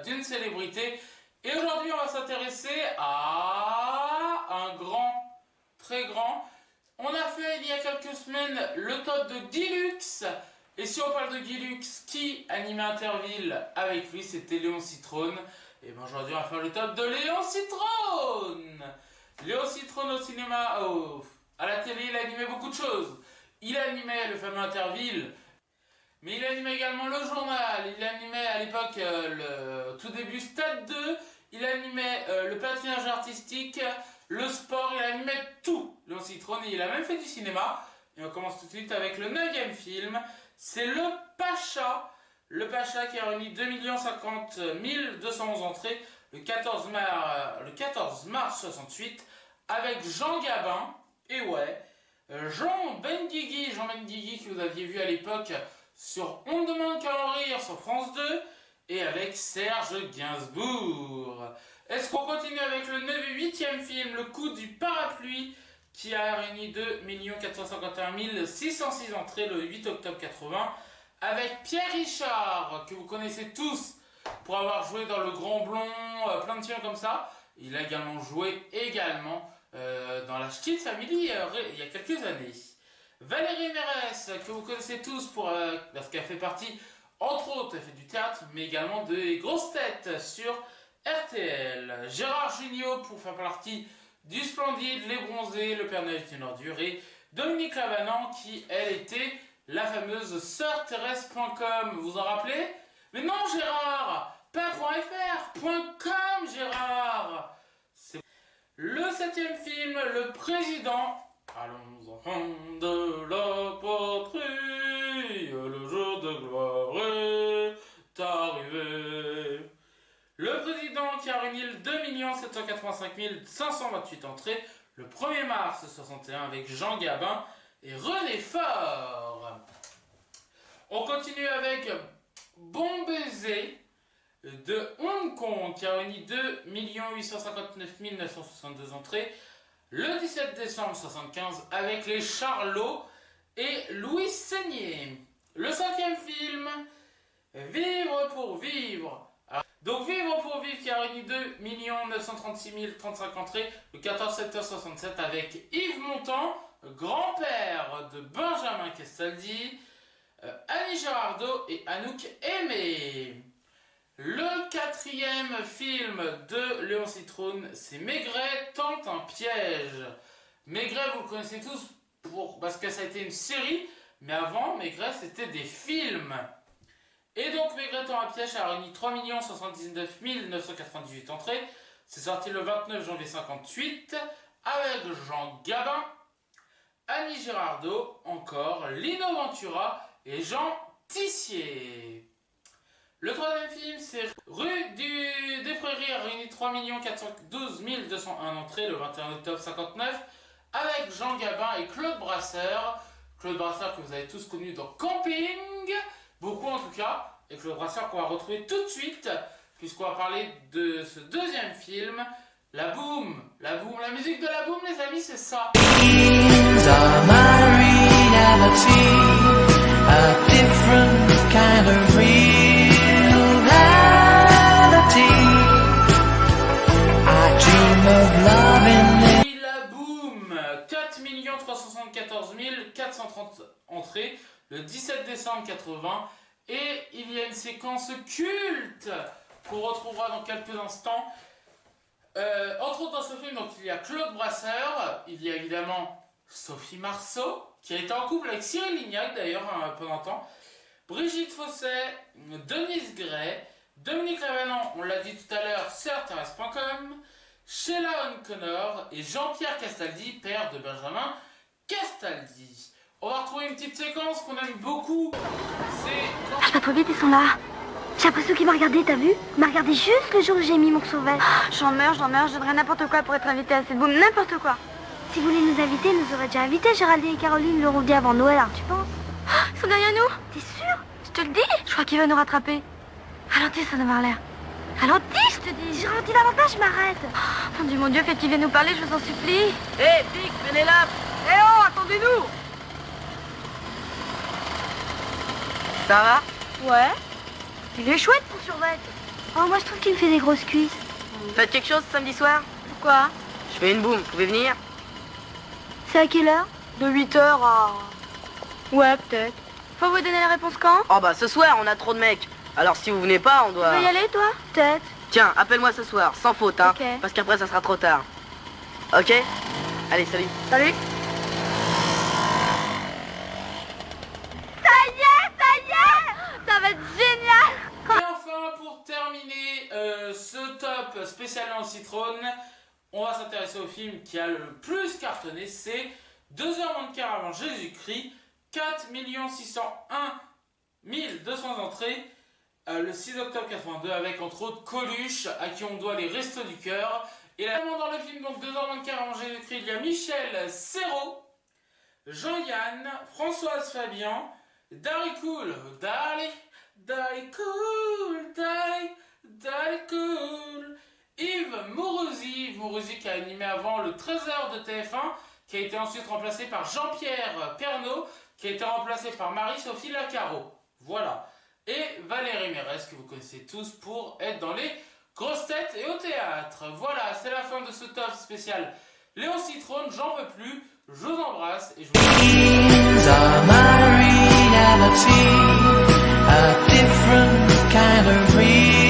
d'une célébrité. Et aujourd'hui, on va s'intéresser à un grand, très grand. On a fait il y a quelques semaines le top de Guy Lux. Et si on parle de Guy Lux, qui animait Interville avec lui, c'était Léon Zitrone. Et bien aujourd'hui, on va faire le top de Léon Zitrone. Léon Zitrone au cinéma, à la télé, il animait beaucoup de choses. Il animait le fameux Interville, mais il animait également le journal. Il animait à l'époque le tout début Stade 2. Il animait le patinage artistique, le sport, il animait tout. Léon Zitrone, il a même fait du cinéma. Et on commence tout de suite avec le 9e film. C'est Le Pacha. Le Pacha qui a réuni 2 050 211 entrées le 14 mars 68 avec Jean Gabin. Et ouais, Jean Benguigui que vous aviez vu à l'époque sur On ne demande qu'à en rire sur France 2 et avec Serge Gainsbourg. Est-ce qu'on continue avec le 8e film, Le Coup du Parapluie, qui a réuni 2 451 606 entrées le 8 octobre 80 avec Pierre Richard, que vous connaissez tous pour avoir joué dans Le Grand Blond, plein de films comme ça. Il a également joué dans La Petite Famille il y a quelques années. Valérie Mérès, que vous connaissez tous parce qu'elle fait partie, entre autres, elle fait du théâtre, mais également des grosses têtes sur RTL. Gérard Jugnot pour faire partie du Splendide, Les Bronzés, Le Père Noël est une ordure, et Dominique Lavanant qui, elle, était la fameuse sœur Thérèse.com. Vous vous en rappelez? Mais non, Gérard, pas .fr, .com, Gérard. C'est le 7e film, Le Président. Allons enfants de la patrie, le jour de gloire est arrivé. Le Président qui a réuni 2 785 528 entrées le 1er mars 61 avec Jean Gabin et René Faure. On continue avec Bon Baiser de Hong Kong qui a réuni 2 859 962 entrées le 17 décembre 75 avec les Charlots et Louis Seigné. Le 5e film, Vivre pour vivre. Donc Vivre pour vivre qui a réuni 2 936 035 entrées le 14 septembre 67 avec Yves Montand, grand-père de Benjamin Castaldi, Annie Girardot et Anouk Aimé. Le 4e film de Léon Zitrone, c'est Maigret tente un piège. Maigret, vous le connaissez tous parce que ça a été une série, mais avant, Maigret, c'était des films. Et donc, Maigret tente un piège a réuni 3 079 998 entrées. C'est sorti le 29 janvier 58 avec Jean Gabin, Annie Girardot, encore Lino Ventura et Jean Tissier. Le 3e film, c'est Rue des Prairies, a réuni 3 412 201 entrées le 21 octobre 59 avec Jean Gabin et Claude Brasseur. Claude Brasseur que vous avez tous connu dans Camping, beaucoup en tout cas, et Claude Brasseur qu'on va retrouver tout de suite, puisqu'on va parler de ce 2e film, La Boum, la musique de La Boum, les amis, c'est ça. La Boum, 4 374 430 entrées le 17 décembre 80 et il y a une séquence culte qu'on retrouvera dans quelques instants. Entre autres dans ce film, donc, il y a Claude Brasseur, il y a évidemment Sophie Marceau qui a été en couple avec Cyril Lignac d'ailleurs pendant un temps, Brigitte Fosset, Denise Gray, Dominique Lavanant, on l'a dit tout à l'heure, sœur Thérèse.com, Sheila O'Connor et Jean-Pierre Castaldi, père de Benjamin Castaldi. On va retrouver une petite séquence qu'on aime beaucoup. C'est... Lâche pas trop vite, ils sont là. J'ai l'impression qu'il m'a regardé, t'as vu? Il m'a regardé juste le jour où j'ai mis mon sauvet. J'en meurs, je donnerais n'importe quoi pour être invité à cette boum, n'importe quoi. Si vous voulez nous inviter, nous auraient déjà invité Géraldine et Caroline le dit avant Noël, alors tu penses? Ils sont derrière nous. T'es sûr? Je te le dis. Je crois qu'il va nous rattraper. Ralentis, ça doit avoir l'air. Ralentis, je te dis. J'ai ralenti davantage, je m'arrête. Mon Dieu, faites qu'il vienne nous parler, je vous en supplie. Hé, Pic, venez là. Eh oh, attendez-nous. Ça va? Ouais. Il est chouette pour survêt. Oh, moi je trouve qu'il me fait des grosses cuisses. Faites quelque chose samedi soir? Pourquoi? Je fais une boum, vous pouvez venir? C'est à quelle heure? De 8h à... Ouais, peut-être. Faut vous donner la réponse quand? Oh bah ce soir, on a trop de mecs. Alors si vous venez pas, on Tu doit... veux y aller, toi? Peut-être. Tiens, appelle-moi ce soir, sans faute, hein. Ok. Parce qu'après, ça sera trop tard. Ok? Allez, salut. Salut. Ça y est! Ça va être génial! Et enfin, pour terminer ce top spécialement Citrone, on va s'intéresser au film qui a le plus cartonné, c'est 2 heures moins de quart avant Jésus-Christ, 4 601 200 entrées, le 6 octobre 82, avec entre autres Coluche, à qui on doit les Restos du Cœur. Et là, dans le film, donc 2 heures moins de quart avant Jésus-Christ, il y a Michel Serrault, Jean-Yann, Françoise Fabian, Dari Cool, Dari Cool, Yves Mourouzi qui a animé avant le 13h de TF1, qui a été ensuite remplacé par Jean-Pierre Pernaut, qui a été remplacé par Marie-Sophie Lacaro. Voilà. Et Valérie Mérès, que vous connaissez tous pour être dans les grosses têtes et au théâtre. Voilà, c'est la fin de ce top spécial Léon Citrone, j'en peux plus, je vous embrasse et je vous... A different kind of real.